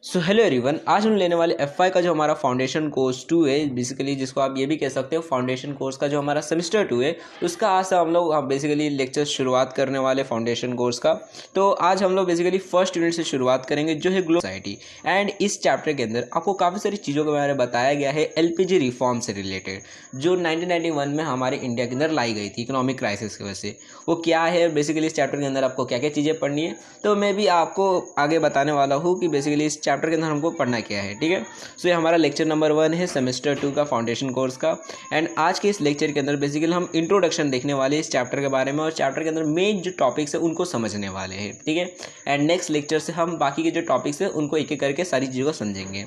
So hello everyone, आज हम लेने वाले एफआई का जो हमारा फाउंडेशन कोर्स 2 है, बेसिकली जिसको आप ये भी कह सकते हो फाउंडेशन कोर्स का जो हमारा सेमेस्टर 2 है, उसका आज से हम लोग बेसिकली लेक्चर शुरुआत करने वाले फाउंडेशन कोर्स का। तो आज हम लोग बेसिकली फर्स्ट यूनिट से शुरुआत करेंगे जो है ग्लोबल सोसाइटी। एंड इस चैप्टर के अंदर आपको काफ़ी सारी चीज़ों के बारे में बताया गया है एलपीजी रिफॉर्म से रिलेटेड, जो 1991 में हमारे इंडिया के अंदर लाई गई थी इकोनॉमिक क्राइसिस की वजह से। वो क्या है बेसिकली इस चैप्टर के अंदर आपको क्या क्या चीज़ें पढ़नी है, तो मैं भी आपको आगे बताने वाला हूँ कि बेसिकली इस चैप्टर के अंदर हमको पढ़ना क्या है। ठीक है, सो ये हमारा लेक्चर नंबर 1 है सेमेस्टर 2 का फाउंडेशन कोर्स का। एंड आज के इस लेक्चर के अंदर बेसिकली हम इंट्रोडक्शन देखने वाले हैं इस चैप्टर के बारे में, और चैप्टर के अंदर मेन जो टॉपिक्स है उनको समझने वाले हैं। ठीक है, एंड नेक्स्ट लेक्चर से हम बाकी के जो टॉपिक्स है उनको एक एक करके सारी चीज़ों को समझेंगे।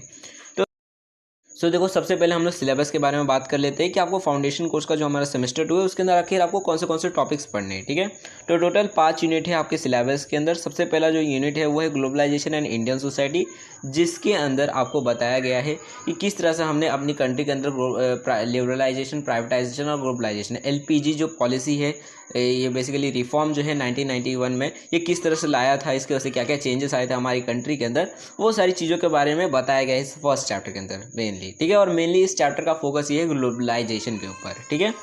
सो देखो, सबसे पहले हम लोग सिलेबस के बारे में बात कर लेते हैं कि आपको फाउंडेशन कोर्स का जो हमारा सेमेस्टर 2 है उसके अंदर आखिर आपको कौन से टॉपिक्स पढ़ने हैं। ठीक है, तो टोटल 5 यूनिट है आपके सिलेबस के अंदर। सबसे पहला जो यूनिट है वो है ग्लोबलाइजेशन एंड इंडियन सोसाइटी, जिसके अंदर आपको बताया गया है कि किस तरह से हमने अपनी कंट्री के अंदर लिबरलाइजेशन, प्राइवेटाइजेशन और ग्लोबलाइजेशन एलपीजी जो पॉलिसी है, ये बेसिकली रिफॉर्म जो है 1991 में ये किस तरह से लाया था, इसके वजह से क्या क्या चेंजेस आए थे हमारी कंट्री के अंदर, वो सारी चीज़ों के बारे में बताया गया है इस फर्स्ट चैप्टर के अंदर मेनली। ठीक है, और मेनली इस चैप्टर का फोकस ये है ग्लोबलाइजेशन के ऊपर। ठीक है,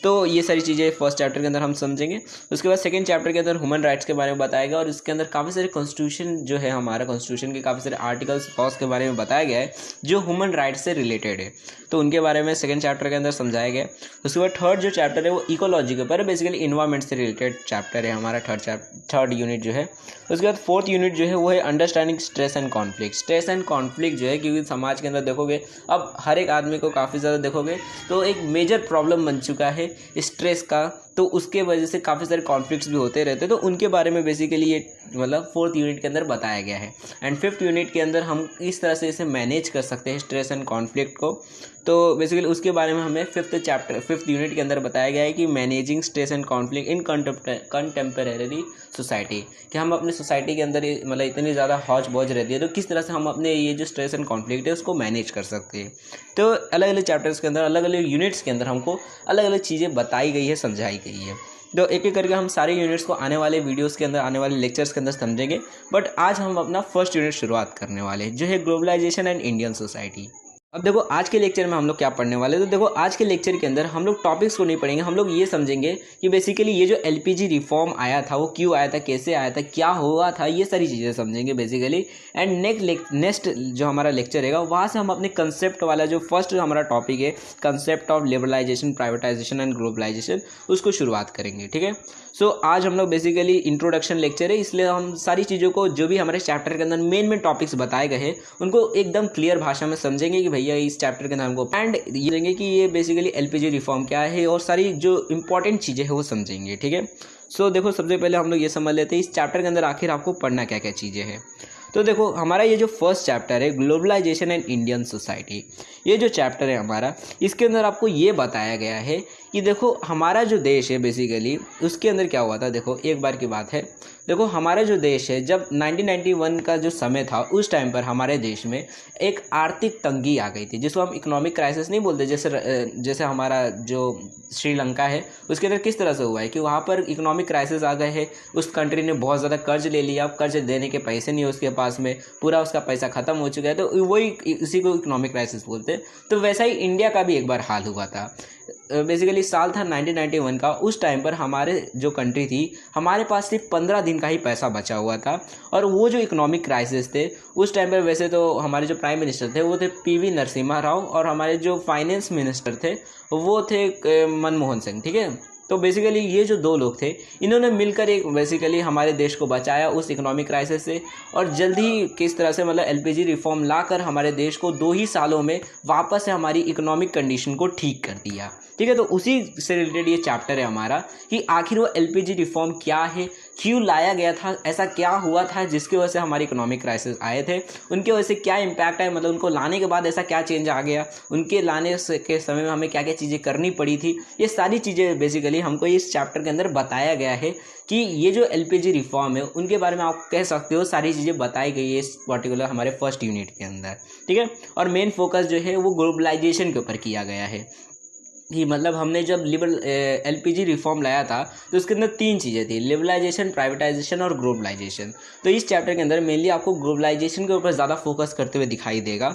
तो ये सारी चीज़ें फर्स्ट चैप्टर के अंदर हम समझेंगे। उसके बाद सेकंड चैप्टर के अंदर ह्यूमन राइट्स के बारे में बताएगा, और इसके अंदर काफ़ी सारे कॉन्स्टिट्यूशन जो है हमारा कॉन्स्टिट्यूशन के काफ़ी सारे आर्टिकल्स लॉज के बारे में बताया गया है जो ह्यूमन राइट्स से रिलेटेड है, तो उनके बारे में सेकंड चैप्टर के अंदर समझाया गया है। उसके बाद थर्ड जो चैप्टर है वो इकोलॉजी के ऊपर है, बेसिकली इन्वायरमेंट से रिलेटेड चैप्टर है हमारा थर्ड यूनिट जो है। उसके बाद फोर्थ यूनिट जो है वो है understanding stress and conflict. Stress and conflict जो है, क्योंकि समाज के अंदर देखोगे अब हर एक आदमी को काफ़ी ज़्यादा देखोगे तो एक मेजर प्रॉब्लम बन चुका है स्ट्रेस का, तो उसके वजह से काफ़ी सारे कॉन्फ्लिक्ट्स भी होते रहते हैं, तो उनके बारे में बेसिकली ये मतलब फोर्थ यूनिट के अंदर बताया गया है। एंड फिफ्थ यूनिट के अंदर हम इस तरह से इसे मैनेज कर सकते हैं स्ट्रेस एंड कॉन्फ्लिक्ट को, तो बेसिकली उसके बारे में हमें फिफ्थ यूनिट के अंदर बताया गया है कि managing stress and conflict in contemporary society, कि हम अपनी सोसाइटी के अंदर मतलब इतनी ज़्यादा हौच पौच रहती है, तो किस तरह से हम अपने ये जो स्ट्रेस एंड कॉन्फ्लिक्ट है उसको मैनेज कर सकते हैं। तो अलग अलग चैप्टर्स के अंदर, अलग अलग यूनिट्स के अंदर हमको अलग अलग चीज़ें बताई गई है, समझाई गई है। तो एक एक करके हम सारे यूनिट्स को आने वाले वीडियोस के अंदर, आने वाले लेक्चर्स के अंदर समझेंगे। बट आज हम अपना फर्स्ट यूनिट शुरुआत करने वाले हैं जो है ग्लोबलाइजेशन एंड इंडियन सोसाइटी। अब देखो आज के लेक्चर में हम लोग क्या पढ़ने वाले हैं, तो देखो आज के लेक्चर के अंदर हम लोग टॉपिक्स को नहीं पढ़ेंगे, हम लोग ये समझेंगे कि बेसिकली ये जो एलपीजी रिफॉर्म आया था वो क्यों आया था, कैसे आया था, क्या हुआ था, ये सारी चीज़ें समझेंगे बेसिकली। एंड नेक्स्ट जो हमारा लेक्चर रहेगा वहाँ से हम अपने कंसेप्ट वाला जो फर्स्ट हमारा टॉपिक है, concept of liberalisation, privatisation and globalisation, उसको शुरुआत करेंगे। ठीक है, सो आज हम लोग बेसिकली इंट्रोडक्शन लेक्चर है, इसलिए हम सारी चीज़ों को जो भी हमारे चैप्टर के अंदर मेन टॉपिक्स बताए गए हैं उनको एकदम क्लियर भाषा में समझेंगे कि भैया इस चैप्टर के अंदर हमको, एंड ये समझेंगे कि ये बेसिकली एलपीजी रिफॉर्म क्या है और सारी जो इंपॉर्टेंट चीज़ें हैं वो समझेंगे। ठीक है, सो देखो सबसे पहले हम लोग ये समझ लेते हैं इस चैप्टर के अंदर आखिर आपको पढ़ना क्या क्या चीज़ें हैं। तो देखो हमारा ये जो फर्स्ट चैप्टर है ग्लोबलाइजेशन एंड इंडियन सोसाइटी, ये जो चैप्टर है हमारा, इसके अंदर आपको ये बताया गया है कि देखो हमारा जो देश है बेसिकली उसके अंदर क्या हुआ था। देखो एक बार की बात है, देखो हमारा जो देश है जब 1991 का जो समय था उस टाइम पर हमारे देश में एक आर्थिक तंगी आ गई थी, जिसको हम इकोनॉमिक क्राइसिस नहीं बोलते, जैसे हमारा जो श्रीलंका है उसके अंदर किस तरह से हुआ है कि वहाँ पर इकोनॉमिक क्राइसिस आ गए है, उस कंट्री ने बहुत ज़्यादा कर्ज ले लिया, अब कर्ज देने के पैसे नहीं है उसके पास में, पूरा उसका पैसा ख़त्म हो चुका है, तो वही इसी को इकोनॉमिक क्राइसिस बोलते हैं। तो वैसा ही इंडिया का भी एक बार हाल हुआ था। बेसिकली साल था 1991 का, उस टाइम पर हमारे जो कंट्री थी हमारे पास सिर्फ 15 दिन का ही पैसा बचा हुआ था, और वो जो इकोनॉमिक क्राइसिस थे उस टाइम पर, वैसे तो हमारे जो प्राइम मिनिस्टर थे वो थे पीवी नरसिम्हा राव, और हमारे जो फाइनेंस मिनिस्टर थे वो थे मनमोहन सिंह। ठीक है, तो बेसिकली ये जो दो लोग थे इन्होंने मिलकर एक बेसिकली हमारे देश को बचाया उस इकोनॉमिक क्राइसिस से, और जल्द ही किस तरह से मतलब एलपीजी रिफॉर्म लाकर हमारे देश को 2 ही सालों में वापस से हमारी इकोनॉमिक कंडीशन को ठीक कर दिया। ठीक है, तो उसी से रिलेटेड ये चैप्टर है हमारा कि आखिर वो एलपीजी रिफॉर्म क्या है, क्यों लाया गया था, ऐसा क्या हुआ था जिसकी वजह से हमारी इकोनॉमिक क्राइसिस आए थे, उनके वजह से क्या इम्पैक्ट है, मतलब उनको लाने के बाद ऐसा क्या चेंज आ गया, उनके लाने के समय में हमें क्या क्या चीज़ें करनी पड़ी थी, ये सारी चीज़ें बेसिकली हमको इस चैप्टर के अंदर बताया गया है कि ये जो एलपीजी रिफॉर्म है उनके बारे में आप कह सकते हो सारी चीज़ें बताई गई है इस पर्टिकुलर हमारे फर्स्ट यूनिट के अंदर। ठीक है, और मेन फोकस जो है वो ग्लोबलाइजेशन के ऊपर किया गया है। कि मतलब हमने जब एलपीजी रिफॉर्म लाया था तो उसके अंदर 3 चीज़ें थी, लिबरलाइजेशन, प्राइवेटाइजेशन और ग्लोबलाइजेशन। तो इस चैप्टर के अंदर मेनली आपको ग्लोबलाइजेशन के ऊपर ज़्यादा फोकस करते हुए दिखाई देगा।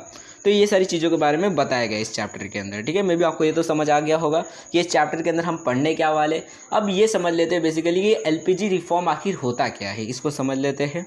तो ये सारी चीज़ों के बारे में बताया गया इस चैप्टर के अंदर, ठीक है। मे बी आपको ये तो समझ आ गया होगा कि इस चैप्टर के अंदर हम पढ़ने क्या वाले। अब ये समझ लेते हैं बेसिकली कि एलपीजी रिफॉर्म आखिर होता क्या है, इसको समझ लेते हैं।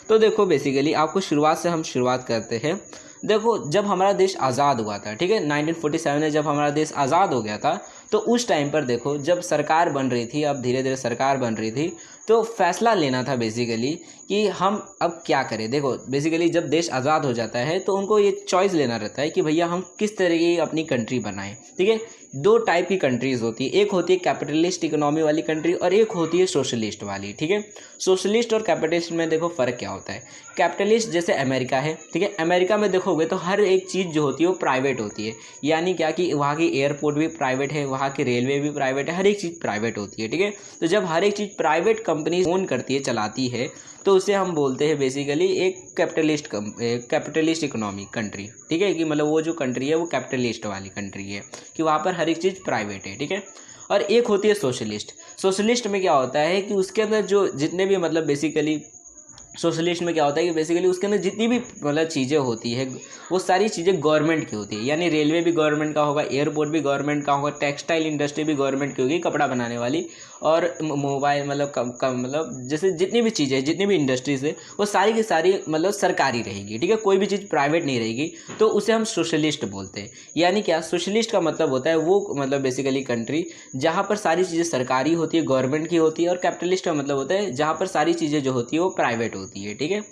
तो देखो बेसिकली आपको शुरुआत करते हैं। देखो जब हमारा देश आज़ाद हुआ था, ठीक है, 1947 में जब हमारा देश आज़ाद हो गया था, तो उस टाइम पर देखो जब सरकार बन रही थी, अब धीरे धीरे सरकार बन रही थी, तो फैसला लेना था बेसिकली कि हम अब क्या करें। देखो बेसिकली जब देश आज़ाद हो जाता है तो उनको ये चॉइस लेना रहता है कि भैया हम किस तरह की अपनी कंट्री बनाएं, ठीक है। 2 टाइप की कंट्रीज़ होती है, एक होती है कैपिटलिस्ट इकोनॉमी वाली कंट्री और एक होती है सोशलिस्ट वाली, ठीक है। सोशलिस्ट और कैपिटलिस्ट में देखो फ़र्क क्या होता है। कैपिटलिस्ट जैसे अमेरिका है, ठीक है, अमेरिका में देखोगे तो हर एक चीज़ जो होती है वो प्राइवेट होती है, यानी क्या कि वहाँ की एयरपोर्ट भी प्राइवेट है, वहाँ की रेलवे भी प्राइवेट है, हर एक चीज़ प्राइवेट होती है, ठीक है। तो जब हर एक चीज़ प्राइवेट कंपनी ओन करती है, चलाती है, तो उसे हम बोलते हैं बेसिकली एक कैपिटलिस्ट इकोनॉमी कंट्री, ठीक है, कि मतलब वो जो कंट्री है वो कैपिटलिस्ट वाली कंट्री है कि वहाँ पर हर एक चीज़ प्राइवेट है, ठीक है। और एक होती है सोशलिस्ट। सोशलिस्ट में क्या होता है कि उसके अंदर जो जितने भी मतलब बेसिकली सोशलिस्ट में क्या होता है कि बेसिकली उसके अंदर जितनी भी मतलब चीज़ें होती है वो सारी चीज़ें गवर्नमेंट की होती है, यानी रेलवे भी गवर्नमेंट का होगा, एयरपोर्ट भी गवर्नमेंट का होगा, टेक्सटाइल इंडस्ट्री भी गवर्नमेंट की होगी, कपड़ा बनाने वाली, और मोबाइल मतलब मतलब जैसे जितनी भी चीज़ें, जितनी भी इंडस्ट्रीज है वो सारी की सारी मतलब सरकारी रहेगी, ठीक है, कोई भी चीज़ प्राइवेट नहीं रहेगी। तो उसे हम सोशलिस्ट बोलते हैं। यानी क्या, सोशलिस्ट का मतलब होता है वो मतलब बेसिकली कंट्री जहाँ पर सारी चीज़ें सरकारी होती है, गवर्नमेंट की होती है, और कैपिटलिस्ट का मतलब होता है जहाँ पर सारी चीज़ें जो होती है वो प्राइवेट होती है, ठीक है।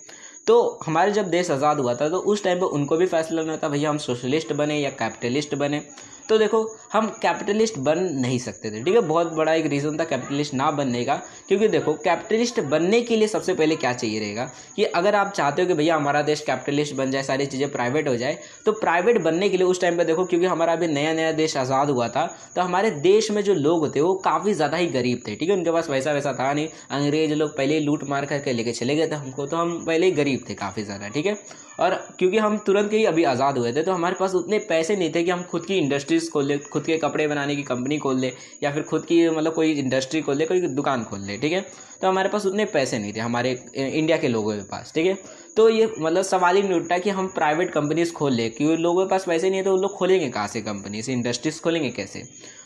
तो हमारे जब देश आज़ाद हुआ था तो उस टाइम पे उनको भी फैसला लेना था भैया हम सोशलिस्ट बने या कैपिटलिस्ट बने। तो देखो हम कैपिटलिस्ट बन नहीं सकते थे, ठीक है, बहुत बड़ा एक रीज़न था कैपिटलिस्ट ना बनने का, क्योंकि देखो कैपिटलिस्ट बनने के लिए सबसे पहले क्या चाहिए रहेगा कि अगर आप चाहते हो कि भैया हमारा देश कैपिटलिस्ट बन जाए, सारी चीज़ें प्राइवेट हो जाए, तो प्राइवेट बनने के लिए उस टाइम पे देखो, क्योंकि हमारा अभी नया नया देश आज़ाद हुआ था, तो हमारे देश में जो लोग थे वो काफ़ी ज़्यादा ही गरीब थे, ठीक है, उनके पास वैसा था नहीं। अंग्रेज लोग पहले ही लूट मार करके लेके चले गए थे हमको, तो हम पहले ही गरीब थे काफ़ी ज़्यादा, ठीक है। और क्योंकि हम तुरंत ही अभी आज़ाद हुए थे तो हमारे पास उतने पैसे नहीं थे कि हम खुद की इंडस्ट्रीज़ खोल ले, खुद के कपड़े बनाने की कंपनी खोल ले, या फिर खुद की मतलब कोई इंडस्ट्री खोल ले, कोई दुकान खोल ले, ठीक है। तो हमारे पास उतने पैसे नहीं थे हमारे इंडिया के लोगों के पास, ठीक है। तो ये मतलब सवाल ही नहीं उठता कि हम प्राइवेट कंपनीज खोल ले, क्योंकि लोगों के पास पैसे नहीं है तो वो लोग खोलेंगे कहाँ से कंपनीज, इंडस्ट्रीज खोलेंगे कैसे।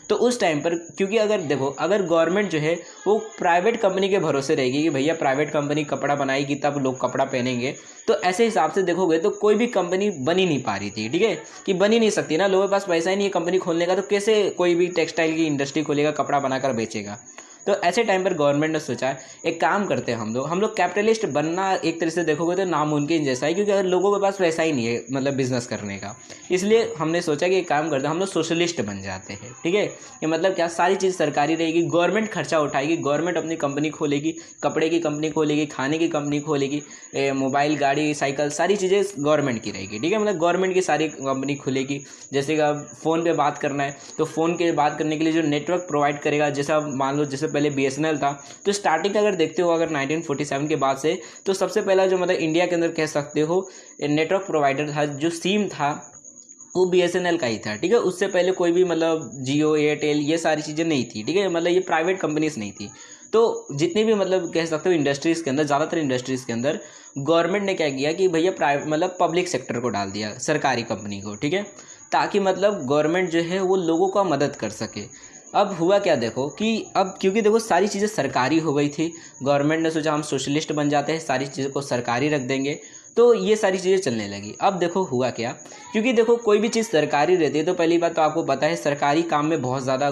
तो उस टाइम पर क्योंकि अगर देखो अगर गवर्नमेंट जो है वो प्राइवेट कंपनी के भरोसे रहेगी कि भैया प्राइवेट कंपनी कपड़ा बनाएगी तब लोग कपड़ा पहनेंगे, तो ऐसे हिसाब से देखोगे तो कोई भी कंपनी बन ही नहीं पा रही थी, ठीक है, कि बन ही नहीं सकती ना, लोगों के पास पैसा ही नहीं है कंपनी खोलने का, तो कैसे कोई भी टेक्सटाइल की इंडस्ट्री खोलेगा, कपड़ा बनाकर बेचेगा। तो ऐसे टाइम पर गवर्नमेंट ने सोचा एक काम करते हैं हम लोग कैपिटलिस्ट बनना एक तरह से देखोगे तो नामुमकिन जैसा है, क्योंकि अगर लोगों के पास पैसा ही नहीं है मतलब बिजनेस करने का, इसलिए हमने सोचा कि एक काम करते हैं हम लोग सोशलिस्ट बन जाते हैं, ठीक है। ये मतलब क्या, सारी चीज़ सरकारी रहेगी, गवर्नमेंट खर्चा उठाएगी, गवर्नमेंट अपनी कंपनी खोलेगी, कपड़े की कंपनी खोलेगी, खाने की कंपनी खोलेगी, मोबाइल, गाड़ी, साइकिल, सारी चीज़ें गवर्नमेंट की रहेगी, ठीक है, मतलब गवर्नमेंट की सारी कंपनी खुलेगी। जैसे कि अब फ़ोन पे बात करना है तो फ़ोन के बात करने के लिए जो नेटवर्क प्रोवाइड करेगा, जैसा मान लो जैसे पहले BSNL था, तो स्टार्टिंग अगर देखते हो अगर 1947 के बाद से, तो सबसे पहला जो मतलब इंडिया के अंदर कह सकते हो नेटवर्क प्रोवाइडर था, जो सिम था वो BSNL का ही था, ठीक है। उससे पहले कोई भी मतलब जियो, एयरटेल, ये सारी चीज़ें नहीं थी, ठीक है, मतलब ये प्राइवेट कंपनीज नहीं थी। तो जितनी भी मतलब कह सकते हो इंडस्ट्रीज़ के अंदर, ज़्यादातर इंडस्ट्रीज़ के अंदर गवर्नमेंट ने क्या किया कि भैया प्राइवेट मतलब पब्लिक सेक्टर को डाल दिया, सरकारी कंपनी को, ठीक है, ताकि मतलब गवर्नमेंट जो है वो लोगों का मदद कर सके। अब हुआ क्या देखो कि अब क्योंकि देखो सारी चीज़ें सरकारी हो गई थी, गवर्नमेंट ने सोचा हम सोशलिस्ट बन जाते हैं, सारी चीज़ों को सरकारी रख देंगे, तो ये सारी चीज़ें चलने लगी। अब देखो हुआ क्या, क्योंकि देखो कोई भी चीज़ सरकारी रहती है तो पहली बात तो आपको पता है सरकारी काम में बहुत ज़्यादा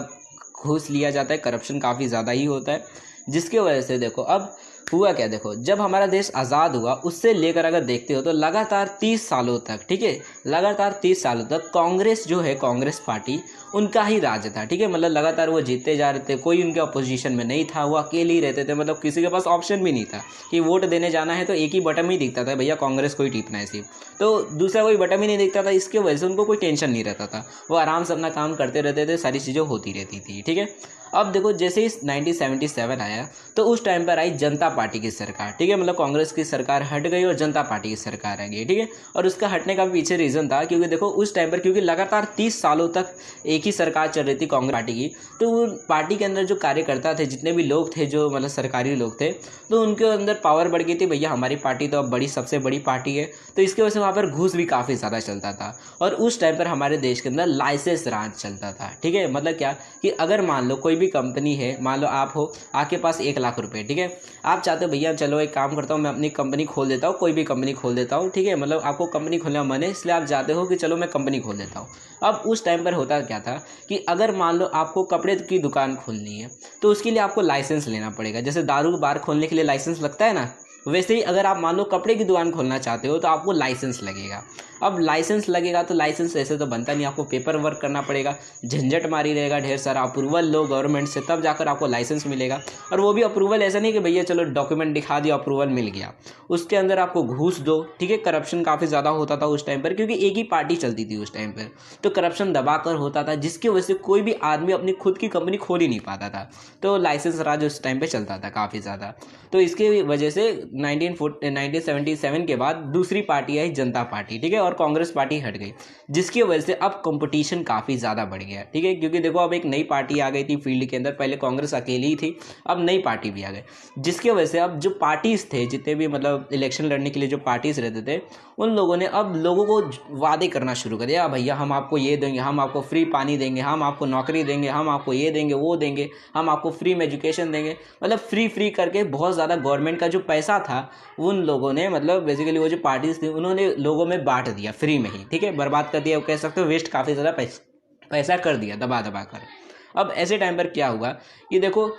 घूस लिया जाता है, करप्शन काफ़ी ज़्यादा ही होता है, जिसके वजह से देखो अब हुआ क्या, देखो जब हमारा देश आज़ाद हुआ उससे लेकर अगर देखते हो तो लगातार 30 सालों तक, ठीक है, लगातार 30 सालों तक कांग्रेस जो है, कांग्रेस पार्टी उनका ही राज था, ठीक है, मतलब लगातार वो जीतते जा रहे थे, कोई उनके अपोजिशन में नहीं था, वो अकेले ही रहते थे, मतलब किसी के पास ऑप्शन भी नहीं था कि वोट देने जाना है तो एक ही बटन ही दिखता था, भैया कांग्रेस को ही टिपना है सिर्फ, तो दूसरा कोई बटन ही नहीं दिखता था, इसके वजह से उनको कोई टेंशन नहीं रहता था, वो आराम से अपना काम करते रहते थे, सारी चीज़ें होती रहती थी, ठीक है। अब देखो जैसे ही 1977 आया तो उस टाइम पर आई जनता पार्टी की सरकार, ठीक है, मतलब कांग्रेस की सरकार हट गई और जनता पार्टी की सरकार आ गई, ठीक है। और उसका हटने का पीछे रीज़न था क्योंकि देखो उस टाइम पर क्योंकि लगातार 30 सालों तक एक ही सरकार चल रही थी कांग्रेस पार्टी की, तो वो पार्टी के अंदर जो कार्यकर्ता थे, जितने भी लोग थे, जो मतलब सरकारी लोग थे, तो उनके अंदर पावर बढ़ गई थी, भैया हमारी पार्टी तो अब बड़ी सबसे बड़ी पार्टी है। तो इसकी वजह से वहाँ पर घूस भी काफ़ी ज़्यादा चलता था। और उस टाइम पर हमारे देश के अंदर लाइसेंस राज चलता था, ठीक है। मतलब क्या कि अगर मान लो कोई भी कंपनी है, मान लो आप हो, आपके पास 1 लाख रुपए, ठीक है, आप चाहते हो भैया चलो एक काम करता हूँ, मैं अपनी कंपनी खोल देता हूँ, कोई भी कंपनी खोल देता हूँ, ठीक है, मतलब आपको कंपनी खोलने का मन है, इसलिए आप चाहते हो कि चलो मैं कंपनी खोल देता हूँ। अब उस टाइम पर होता क्या था कि अगर मान लो आपको कपड़े की दुकान खोलनी है तो उसके लिए आपको लाइसेंस लेना पड़ेगा। जैसे दारू बार खोलने के लिए लाइसेंस लगता है ना, वैसे ही अगर आप मान लो कपड़े की दुकान खोलना चाहते हो तो आपको लाइसेंस लगेगा। अब लाइसेंस लगेगा तो लाइसेंस ऐसे तो बनता नहीं, आपको पेपर वर्क करना पड़ेगा, झंझट मारी रहेगा, ढेर सारा अप्रूवल लो गवर्नमेंट से, तब जाकर आपको लाइसेंस मिलेगा। और वो भी अप्रूवल ऐसा नहीं कि भैया चलो डॉक्यूमेंट दिखा दिया अप्रूवल मिल गया, उसके अंदर आपको घूस दो, ठीक है। करप्शन काफ़ी ज़्यादा होता था उस टाइम पर क्योंकि एक ही पार्टी चलती थी उस टाइम पर, तो करप्शन दबाकर होता था, जिसकी वजह से कोई भी आदमी अपनी खुद की कंपनी खोल ही नहीं पाता था। तो लाइसेंस राज उस टाइम पे चलता था काफ़ी ज़्यादा। तो इसकी वजह से 1977 के बाद दूसरी पार्टी आई जनता पार्टी, ठीक है, और कांग्रेस पार्टी हट गई, जिसकी वजह से अब कंपटीशन काफ़ी ज़्यादा बढ़ गया, ठीक है। क्योंकि देखो अब एक नई पार्टी आ गई थी फील्ड के अंदर, पहले कांग्रेस अकेली ही थी, अब नई पार्टी भी आ गई, जिसकी वजह से अब जो पार्टीज़ थे, जितने भी मतलब इलेक्शन लड़ने के लिए जो पार्टीज़ रहते थे, उन लोगों ने अब लोगों को वादे करना शुरू कर दिया, भैया हम आपको ये देंगे, हम आपको फ्री पानी देंगे, हम आपको नौकरी देंगे, हम आपको ये देंगे वो देंगे, हम आपको फ्री में एजुकेशन देंगे, मतलब फ्री करके बहुत ज़्यादा गवर्नमेंट का जो पैसा था उन लोगों ने, मतलब बेसिकली वो जो पार्टीज थी उन्होंने लोगों में बांट दिया फ्री में ही, ठीक है, बर्बाद कर दिया, कह सकते हो वेस्ट काफ़ी ज़्यादा पैसा कर दिया दबा कर। अब ऐसे टाइम पर क्या हुआ कि देखो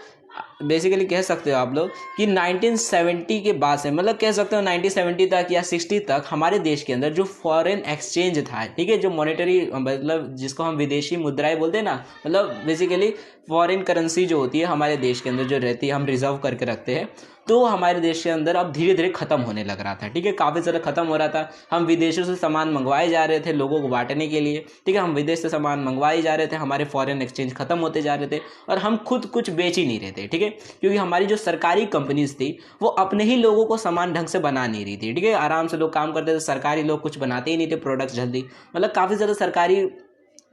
बेसिकली कह सकते हो आप लोग कि 1970 के बाद से, मतलब कह सकते हो 1970 तक या 60 तक हमारे देश के अंदर जो फॉरेन एक्सचेंज था, ठीक है, जो मॉनेटरी मतलब जिसको हम विदेशी मुद्राएं बोलते हैं ना, मतलब बेसिकली फॉरेन करेंसी जो होती है हमारे देश के अंदर जो रहती है, हम रिजर्व करके रखते हैं, तो हमारे देश के अंदर अब धीरे धीरे खत्म होने लग रहा था, ठीक है, काफ़ी ज़्यादा खत्म हो रहा था। हम विदेशों से सामान मंगवाए जा रहे थे लोगों को बांटने के लिए, ठीक है, हम विदेश से सामान मंगवाए जा रहे थे, हमारे फॉरेन एक्सचेंज खत्म होते जा रहे थे और हम खुद कुछ बेच ही नहीं रहे थे, ठीक है, क्योंकि हमारी जो सरकारी कंपनीज थी वो अपने ही लोगों को सामान ढंग से बना नहीं रही थी, ठीक है, आराम से लोग काम करते थे, सरकारी लोग कुछ बनाते ही नहीं थे प्रोडक्ट्स जल्दी, मतलब काफ़ी ज़्यादा सरकारी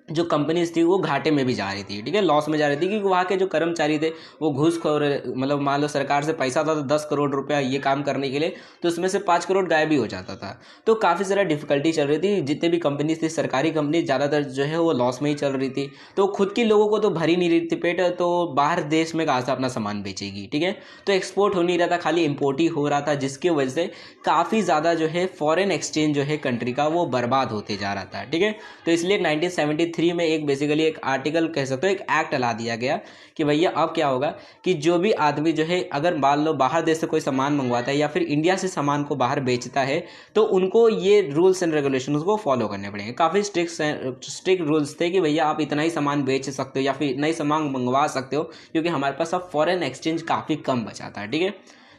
जो कंपनीज थी वो घाटे में भी जा रही थी, ठीक है, लॉस में जा रही थी, क्योंकि वहाँ के जो कर्मचारी थे वो घूसखोर, मतलब मान लो सरकार से पैसा था तो 10 करोड़ रुपया ये काम करने के लिए, तो उसमें से 5 करोड़ गायब भी हो जाता था। तो काफ़ी ज़्यादा डिफिकल्टी चल रही थी, जितने भी कंपनीज थी सरकारी कंपनी ज़्यादातर जो है वो लॉस में ही चल रही थी, तो खुद के लोगों को तो भर ही नहीं रही थी पेट, तो बाहर देश में कहाँ से अपना सामान बेचेगी, ठीक है, तो एक्सपोर्ट हो नहीं रहा था, खाली इम्पोर्ट ही हो रहा था, जिसकी वजह से काफ़ी ज़्यादा जो है फॉरेन एक्सचेंज जो है कंट्री का वो बर्बाद होते जा रहा था, ठीक है। तो इसलिए 1973 में एक बेसिकली एक आर्टिकल कह सकते हो, एक एक्ट ला दिया गया कि भैया अब क्या होगा कि जो भी आदमी जो है अगर मान लो बाहर देश से कोई सामान मंगवाता है या फिर इंडिया से सामान को बाहर बेचता है तो उनको ये रूल्स एंड रेगुलेशंस को फॉलो करने पड़ेंगे। काफ़ी स्ट्रिक्ट रूल्स थे कि भैया आप इतना ही सामान बेच सकते हो या फिर इतना ही सामान मंगवा सकते हो, क्योंकि हमारे पास अब फॉरेन एक्सचेंज काफ़ी कम बचा था, ठीक है,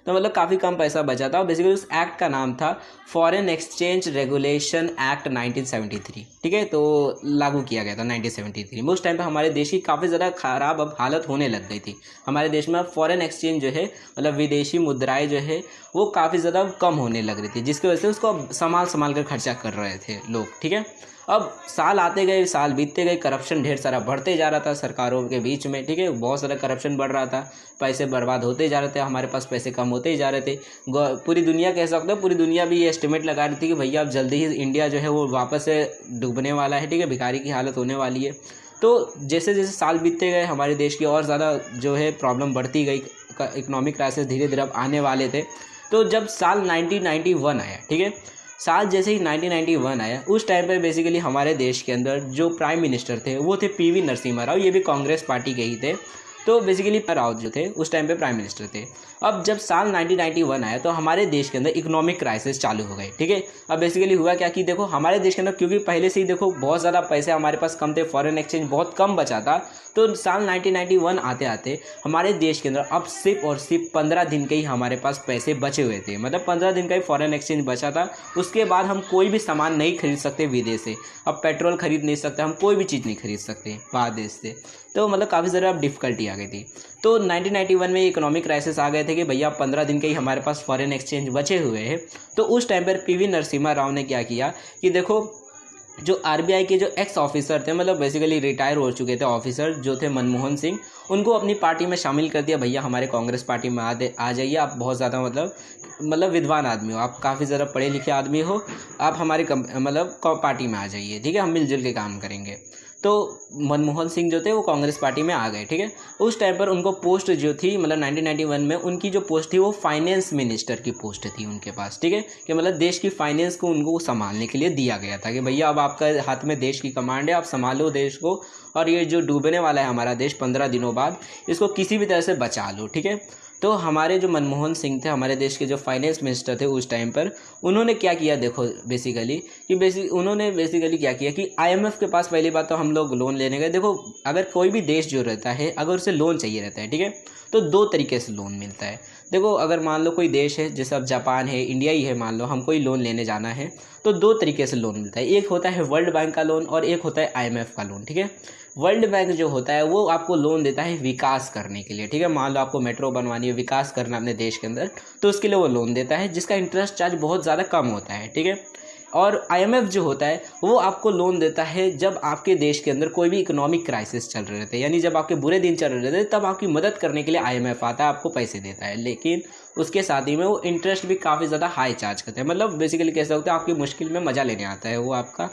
तो मतलब काफ़ी कम पैसा बचा था। बेसिकली उस एक्ट का नाम था फॉरेन एक्सचेंज रेगुलेशन एक्ट 1973, ठीक है, तो लागू किया गया था 1973 में। उस टाइम पे हमारे देश की काफ़ी ज़्यादा ख़राब अब हालत होने लग गई थी, हमारे देश में फॉरेन एक्सचेंज जो है मतलब विदेशी मुद्राएं जो है वो काफ़ी ज़्यादा कम होने लग रही थी, जिसकी वजह से उसको संभाल कर खर्चा कर रहे थे लोग, ठीक है। अब साल आते गए, साल बीतते गए, करप्शन ढेर सारा बढ़ते जा रहा था सरकारों के बीच में, ठीक है, बहुत सारा करप्शन बढ़ रहा था, पैसे बर्बाद होते जा रहे थे, हमारे पास पैसे कम होते ही जा रहे थे। पूरी दुनिया कह सकते हो, पूरी दुनिया भी ये एस्टिमेट लगा रही थी कि भैया अब जल्दी ही इंडिया जो है वो वापस से डूबने वाला है, ठीक है, भिखारी की हालत होने वाली है। तो जैसे जैसे साल बीतते गए हमारे देश की और ज़्यादा जो है प्रॉब्लम बढ़ती गई, इकोनॉमिक क्राइसिस धीरे धीरे अब आने वाले थे। तो जब साल 1991 आया, ठीक है, साल जैसे ही 1991 आया, उस टाइम पर बेसिकली हमारे देश के अंदर जो प्राइम मिनिस्टर थे वो थे पीवी नरसिम्हा राव, ये भी कांग्रेस पार्टी के ही थे। तो बेसिकली राव जो थे उस टाइम पे प्राइम मिनिस्टर थे। अब जब साल 1991 आया तो हमारे देश के अंदर इकोनॉमिक क्राइसिस चालू हो गई, ठीक है। अब बेसिकली हुआ क्या कि देखो हमारे देश के अंदर क्योंकि पहले से ही देखो बहुत ज़्यादा पैसे हमारे पास कम थे, फॉरेन एक्सचेंज बहुत कम बचा था, तो साल 1991 आते आते हमारे देश के अंदर अब सिर्फ और सिर्फ 15 दिन के ही हमारे पास पैसे बचे हुए थे, मतलब 15 दिन का ही फॉरेन एक्सचेंज बचा था। उसके बाद हम कोई भी सामान नहीं खरीद सकते विदेश से, अब पेट्रोल खरीद नहीं सकते, हम कोई भी चीज़ नहीं खरीद सकते बाहर देश से, तो मतलब काफ़ी ज़्यादा अब डिफ़िकल्टी आ गई थी। तो 1991 में इकोनॉमिक क्राइसिस आ गए थे कि भैया 15 दिन के ही हमारे पास फॉरेन एक्सचेंज बचे हुए हैं। तो उस टाइम पर पीवी नरसिम्हा राव ने क्या किया कि देखो जो आरबीआई के जो एक्स ऑफिसर थे, मतलब बेसिकली रिटायर हो चुके थे ऑफिसर जो थे मनमोहन सिंह, उनको अपनी पार्टी में शामिल कर दिया। भैया हमारे कांग्रेस पार्टी में आ जाइए, आप बहुत ज़्यादा मतलब विद्वान आदमी हो, आप काफ़ी ज़्यादा पढ़े लिखे आदमी हो, आप हमारी पार्टी में आ जाइए, ठीक है, हम मिलजुल के काम करेंगे। तो मनमोहन सिंह जो थे वो कांग्रेस पार्टी में आ गए, ठीक है। उस टाइम पर उनको पोस्ट जो थी, मतलब 1991 में उनकी जो पोस्ट थी वो फाइनेंस मिनिस्टर की पोस्ट थी उनके पास, ठीक है, कि मतलब देश की फाइनेंस को उनको संभालने के लिए दिया गया था कि भैया अब आपका हाथ में देश की कमांड है, आप संभालो देश को, और ये जो डूबने वाला है हमारा देश 15 दिनों बाद, इसको किसी भी तरह से बचा लो, ठीक है। तो हमारे जो मनमोहन सिंह थे, हमारे देश के जो फाइनेंस मिनिस्टर थे उस टाइम पर, उन्होंने क्या किया देखो उन्होंने बेसिकली क्या किया कि आईएमएफ के पास पहली बात तो हम लोग लोन लेने गए। देखो अगर कोई भी देश जो रहता है, अगर उसे लोन चाहिए रहता है, ठीक है, तो 2 तरीके से लोन मिलता है। देखो अगर मान लो कोई देश है, जैसे अब जापान है, इंडिया ही है, मान लो हम कोई लोन लेने जाना है तो 2 तरीके से लोन मिलता है। एक होता है वर्ल्ड बैंक का लोन और एक होता है आईएमएफ का लोन, ठीक है। वर्ल्ड बैंक जो होता है वो आपको लोन देता है विकास करने के लिए, ठीक है। मान लो आपको मेट्रो बनवानी है, विकास करना अपने देश के अंदर, तो उसके लिए वो लोन देता है, जिसका इंटरेस्ट चार्ज बहुत ज़्यादा कम होता है, ठीक है। और आईएमएफ जो होता है वो आपको लोन देता है जब आपके देश के अंदर कोई भी इकोनॉमिक क्राइसिस चल रहे थे, यानी जब आपके बुरे दिन चल रहे थे, तब आपकी मदद करने के लिए आईएमएफ आता है, आपको पैसे देता है, लेकिन उसके साथ ही में वो इंटरेस्ट भी काफ़ी ज़्यादा हाई चार्ज करते हैं। मतलब बेसिकली कह सकते हो आपकी मुश्किल में मज़ा लेने आता है वो आपका,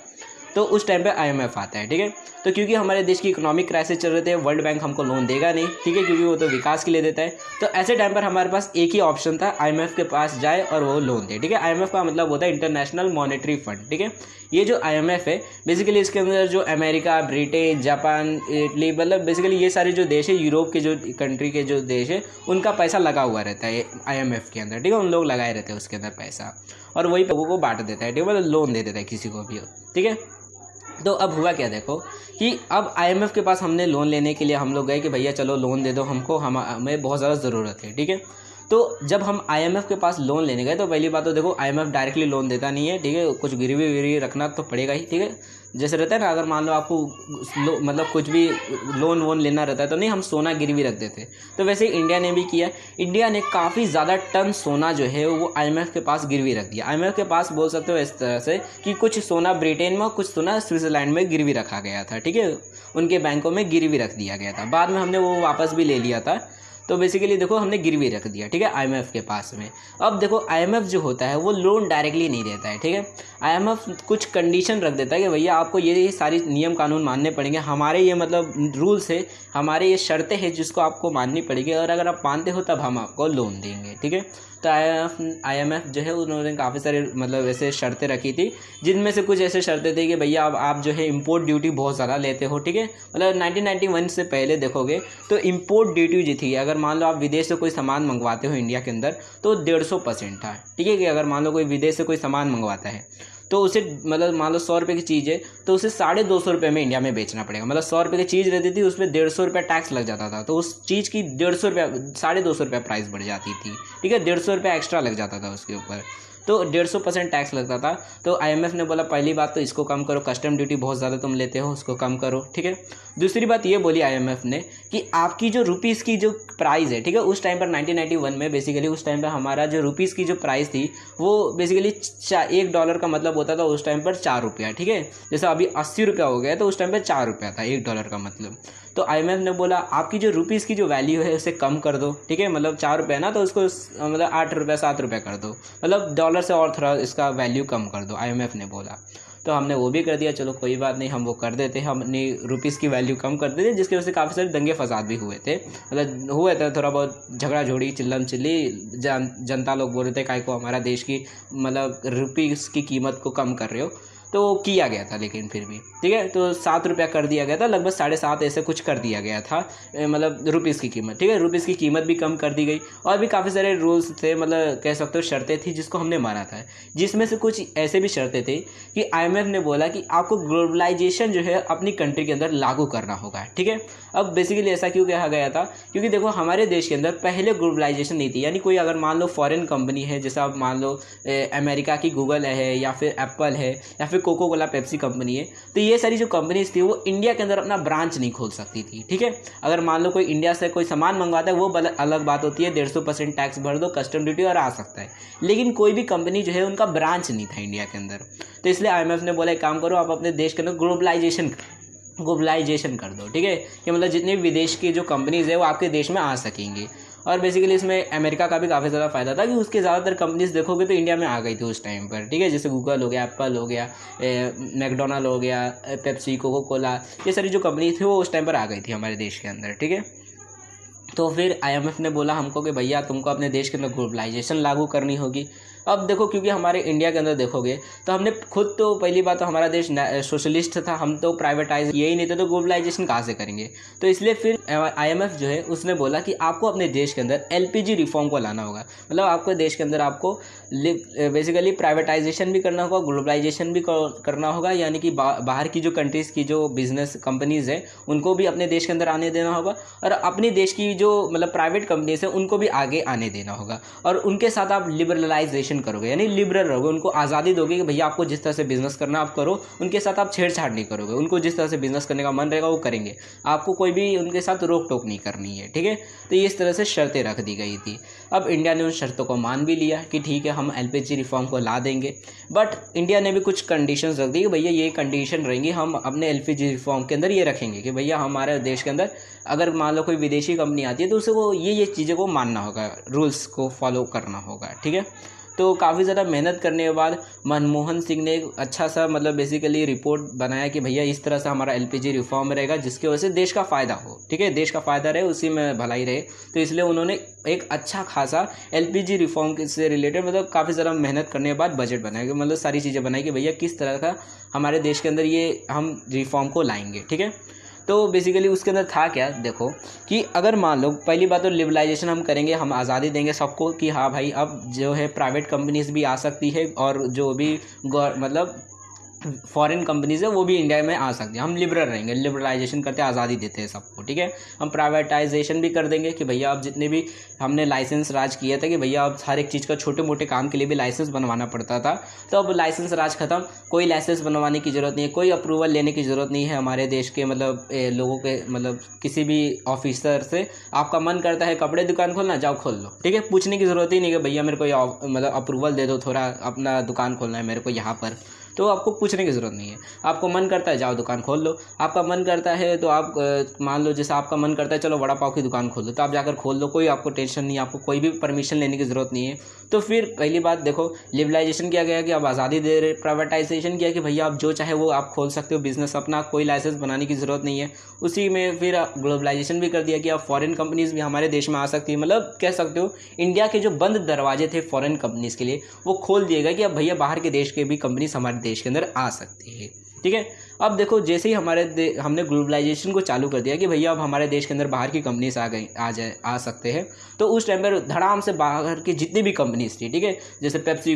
तो उस टाइम पे आईएमएफ आता है, ठीक है। तो क्योंकि हमारे देश की इकोनॉमिक क्राइसिस चल रहे थे, वर्ल्ड बैंक हमको लोन देगा नहीं, ठीक है, क्योंकि वो तो विकास के लिए देता है। तो ऐसे टाइम पर हमारे पास एक ही ऑप्शन था, आईएमएफ के पास जाए और वो लोन दे, ठीक है। आईएमएफ का मतलब होता है इंटरनेशनल मॉनेटरी फंड, ठीक है। ये जो आईएमएफ है बेसिकली इसके अंदर जो अमेरिका, ब्रिटेन, जापान, इटली, मतलब बेसिकली ये सारे जो देश है, यूरोप के जो कंट्री के जो देश है, उनका पैसा लगा हुआ रहता है आईएमएफ के अंदर, ठीक है। उन लोग लगाए रहते हैं उसके अंदर पैसा, और वही लोगों को बांट देता है, ठीक है, मतलब लोन दे देता है किसी को भी, ठीक है। तो अब हुआ क्या देखो कि अब आईएमएफ के पास हमने लोन लेने के लिए हम लोग गए कि भैया चलो लोन दे दो हमको, हमें बहुत ज़्यादा ज़रूरत है, ठीक है। तो जब हम आईएमएफ के पास लोन लेने गए तो पहली बात तो देखो आईएमएफ डायरेक्टली लोन देता नहीं है, ठीक है, कुछ गिरवी रखना तो पड़ेगा ही, ठीक है। जैसे रहता है ना, अगर मान लो आपको मतलब कुछ भी लोन वोन लेना रहता है तो नहीं हम सोना गिरवी रख देते, तो वैसे ही इंडिया ने भी किया। इंडिया ने काफ़ी ज़्यादा टन सोना जो है वो आईएमएफ के पास गिरवी रख दिया। आईएमएफ के पास बोल सकते हो इस तरह से कि कुछ सोना ब्रिटेन में, कुछ सोना स्विट्ज़रलैंड में गिरवी रखा गया था, ठीक है, उनके बैंकों में गिरवी रख दिया गया था। बाद में हमने वो वापस भी ले लिया था। तो बेसिकली देखो हमने गिरवी रख दिया, ठीक है, आईएमएफ के पास में। अब देखो आईएमएफ जो होता है वो लोन डायरेक्टली नहीं देता है, ठीक है। आईएमएफ कुछ कंडीशन रख देता है कि भैया आपको ये सारी नियम कानून मानने पड़ेंगे, हमारे ये मतलब रूल्स है, हमारे ये शर्तें हैं जिसको आपको माननी पड़ेगी, और अगर आप मानते हो तब हम आपको लोन देंगे, ठीक है। तो आईएमएफ जो है उन्होंने काफ़ी सारे मतलब ऐसे शर्तें रखी थी, जिनमें से कुछ ऐसे शर्तें थी कि भैया अब आप जो है इंपोर्ट ड्यूटी बहुत ज़्यादा लेते हो, ठीक है। मतलब 1991 से पहले देखोगे तो इंपोर्ट ड्यूटी जो थी, अगर मान लो आप विदेश से कोई सामान मंगवाते हो इंडिया के अंदर तो 150% था, ठीक है, कि अगर मान लो कोई विदेश से कोई सामान मंगवाता है तो उसे मतलब मान लो 100 रुपये की चीज़ है तो उसे 250 रुपये में इंडिया में बेचना पड़ेगा। मतलब 100 रुपये की चीज़ रहती थी, उसमें 150 रुपये टैक्स लग जाता था, तो उस चीज़ की 150 रुपये 250 रुपये प्राइस बढ़ जाती थी, ठीक है, 150 रुपये एक्स्ट्रा लग जाता था उसके ऊपर, तो 150% टैक्स लगता था। तो आईएमएफ ने बोला पहली बात तो इसको कम करो, कस्टम ड्यूटी बहुत ज़्यादा तुम लेते हो, उसको कम करो, ठीक है। दूसरी बात ये बोली आईएमएफ ने कि आपकी जो रुपीज़ की जो प्राइस है, ठीक है, उस टाइम पर 1991 में बेसिकली उस टाइम पर हमारा जो रुपीज़ की जो प्राइस थी वो बेसिकली $1 का मतलब होता था उस टाइम पर 4 रुपया, ठीक है। जैसे अभी 80 रुपया हो गया तो उस टाइम पर 4 रुपया था $1 का मतलब। तो आईएमएफ ने बोला आपकी जो रुपीज़ की जो वैल्यू है उसे कम कर दो, ठीक है, मतलब 4 रुपये ना तो उसको मतलब 8 रुपये 7 रुपये कर दो, मतलब डॉलर से और थोड़ा इसका वैल्यू कम कर दो, आईएमएफ ने बोला। तो हमने वो भी कर दिया, चलो कोई बात नहीं, हम वो कर देते, हम अपनी रुपीज़ की वैल्यू कम कर देते, जिसकी वजह से काफ़ी सारे दंगे फसाद भी हुए थे, मतलब हुए थे, थोड़ा बहुत झगड़ा झोड़ी चिल्लम चिल्ली, जनता लोग बोल रहे थे काय को हमारा देश की मतलब रुपीज़ की कीमत को कम कर रहे हो, तो किया गया था, लेकिन फिर भी ठीक है। तो 7 रुपया कर दिया गया था, लगभग 7.5 ऐसे कुछ कर दिया गया था, मतलब रुपीज़ की कीमत, ठीक है, रुपीज़ की कीमत भी कम कर दी गई। और भी काफ़ी सारे रूल्स थे, मतलब कह सकते हो शर्तें थी जिसको हमने माना था, जिसमें से कुछ ऐसे भी शर्तें थे कि आईएमएफ ने बोला कि आपको ग्लोबलाइजेशन जो है अपनी कंट्री के अंदर लागू करना होगा, ठीक है। अब बेसिकली ऐसा क्यों कहा गया था, क्योंकि देखो हमारे देश के अंदर पहले ग्लोबलाइजेशन नहीं थी, यानी कोई अगर मान लो फॉरेन कंपनी है, जैसा आप मान लो अमेरिका की गूगल है या फिर एप्पल है या फिर फिर कोको कोला पेप्सी कंपनी है, तो ये सारी जो कंपनीज थी वो इंडिया के अंदर अपना ब्रांच नहीं खोल सकती थी। ठीक है, अगर मान लो कोई इंडिया से कोई सामान मंगवाता है वो अलग बात होती है, 150% टैक्स भर दो, कस्टम ड्यूटी और आ सकता है, लेकिन कोई भी कंपनी जो है उनका ब्रांच नहीं था इंडिया के अंदर। तो इसलिए IMF ने बोला एक काम करो, आप अपने देश के अंदर ग्लोबलाइजेशन कर दो। ठीक है, कि मतलब जितने भी विदेश की जो कंपनीज है वो आपके देश में आ सकेंगी। और बेसिकली इसमें अमेरिका का भी काफ़ी ज़्यादा फायदा था कि उसके ज़्यादातर कंपनीज देखोगे तो इंडिया में आ गई थी उस टाइम पर। ठीक है, जैसे गूगल हो गया, एप्पल हो गया, मैकडोनल्ड हो गया, पेप्सी, कोको कोला, ये सारी जो कंपनी थी वो उस टाइम पर आ गई थी हमारे देश के अंदर। ठीक है, तो फिर IMF ने बोला हमको कि भैया तुमको अपने देश के अंदर ग्लोबलाइजेशन लागू करनी होगी। अब देखो, क्योंकि हमारे इंडिया के अंदर देखोगे तो हमने खुद तो पहली बात तो हमारा देश सोशलिस्ट था, हम तो प्राइवेटाइज ये ही नहीं थे, तो ग्लोबलाइजेशन कहाँ से करेंगे। तो इसलिए फिर IMF जो है उसने बोला कि आपको अपने देश के अंदर LPG रिफॉर्म को लाना होगा। मतलब आपके देश के अंदर आपको बेसिकली प्राइवेटाइजेशन भी करना होगा, ग्लोबलाइजेशन भी करना होगा, यानी कि बाहर की जो कंट्रीज़ की जो बिजनेस कंपनीज़ है उनको भी अपने देश के अंदर आने देना होगा, और अपने देश की जो मतलब प्राइवेट कंपनीज है उनको भी आगे आने देना होगा। और उनके साथ आप लिबरलाइजेशन करोगे, यानी लिबरल रहोगे, उनको आज़ादी दोगे कि भैया आपको जिस तरह से बिजनेस करना आप करो, उनके साथ आप छेड़छाड़ नहीं करोगे, उनको जिस तरह से बिजनेस करने का मन रहेगा वो करेंगे, आपको कोई भी उनके साथ रोक टोक नहीं करनी है। ठीक है, तो ये इस तरह से शर्तें रख दी गई थी। अब इंडिया ने उन शर्तों को मान भी लिया कि ठीक है हम LPG रिफॉर्म को ला देंगे, बट इंडिया ने भी कुछ कंडीशंस रख दी कि भैया ये कंडीशन रहेंगी, हम अपने LPG रिफॉर्म के अंदर ये रखेंगे कि भैया हमारे देश के अंदर अगर मान लो कोई विदेशी कंपनी आती है तो उसे को ये चीज़ें को मानना होगा, रूल्स को फॉलो करना होगा। ठीक है, तो काफ़ी ज़्यादा मेहनत करने के बाद मनमोहन सिंह ने एक अच्छा सा मतलब बेसिकली रिपोर्ट बनाया कि भैया इस तरह से हमारा LPG रिफॉर्म रहेगा जिसकी वजह से देश का फ़ायदा हो। ठीक है, देश का फ़ायदा रहे, उसी में भलाई रहे, तो इसलिए उन्होंने एक अच्छा खासा LPG रिफॉर्म से रिलेटेड मतलब काफ़ी ज़्यादा मेहनत करने के बाद बजट बनाया, मतलब सारी चीज़ें बनाई कि भैया किस तरह का हमारे देश के अंदर ये हम रिफॉर्म को लाएंगे। ठीक है, तो बेसिकली उसके अंदर था क्या, देखो कि अगर मान लो पहली बात तो लिबरलाइजेशन हम करेंगे, हम आज़ादी देंगे सबको कि हाँ भाई अब जो है प्राइवेट कंपनीज भी आ सकती है और जो भी मतलब फॉरेन कंपनीज है वो भी इंडिया में आ सकती है। हम लिबरल रहेंगे, लिबरलाइजेशन करते हैं, आज़ादी देते हैं सबको। ठीक है, हम प्राइवेटाइजेशन भी कर देंगे कि भैया अब जितने भी हमने लाइसेंस राज किया था कि भैया अब हर एक चीज़ का छोटे मोटे काम के लिए भी लाइसेंस बनवाना पड़ता था, तो अब लाइसेंस राज खत्म, कोई लाइसेंस बनवाने की ज़रूरत नहीं है, कोई अप्रूवल लेने की ज़रूरत नहीं है हमारे देश के मतलब लोगों के मतलब किसी भी ऑफिसर से। आपका मन करता है कपड़े दुकान खोलना, जाओ खोल लो। ठीक है, पूछने की ज़रूरत ही नहीं कि भैया मेरे को मतलब अप्रूवल दे दो, थोड़ा अपना दुकान खोलना है मेरे को यहाँ पर, तो आपको पूछने की ज़रूरत नहीं है। आपको मन करता है जाओ दुकान खोल लो, आपका मन करता है तो आप मान लो जैसे आपका मन करता है चलो वड़ा पाव की दुकान खोल लो, तो आप जाकर खोल लो, कोई आपको टेंशन नहीं, आपको कोई भी परमिशन लेने की ज़रूरत नहीं है। तो फिर पहली बात देखो लिबरलाइजेशन किया गया कि अब आज़ादी दे रहे, प्राइवेटाइजेशन किया कि भैया आप जो चाहे वो आप खोल सकते हो बिजनेस अपना, कोई लाइसेंस बनाने की ज़रूरत नहीं है। उसी में फिर ग्लोबलाइजेशन भी कर दिया कि अब फॉरेन कंपनीज़ भी हमारे देश में आ सकती है, मतलब कह सकते हो इंडिया के जो बंद दरवाजे थे फॉरेन कंपनीज़ के लिए वो खोल दिए गए कि अब भैया बाहर के देश के भी कंपनीज हमारे देश के अंदर आ सकती है। ठीक है, अब देखो जैसे ही हमने ग्लोबलाइजेशन को चालू कर दिया कि भैया अब हमारे देश के अंदर बाहर की कंपनीज आ सकते हैं, तो उस टाइम पर धड़ाम से बाहर की जितनी भी कंपनीज थी, ठीक है, जैसे पेप्सी,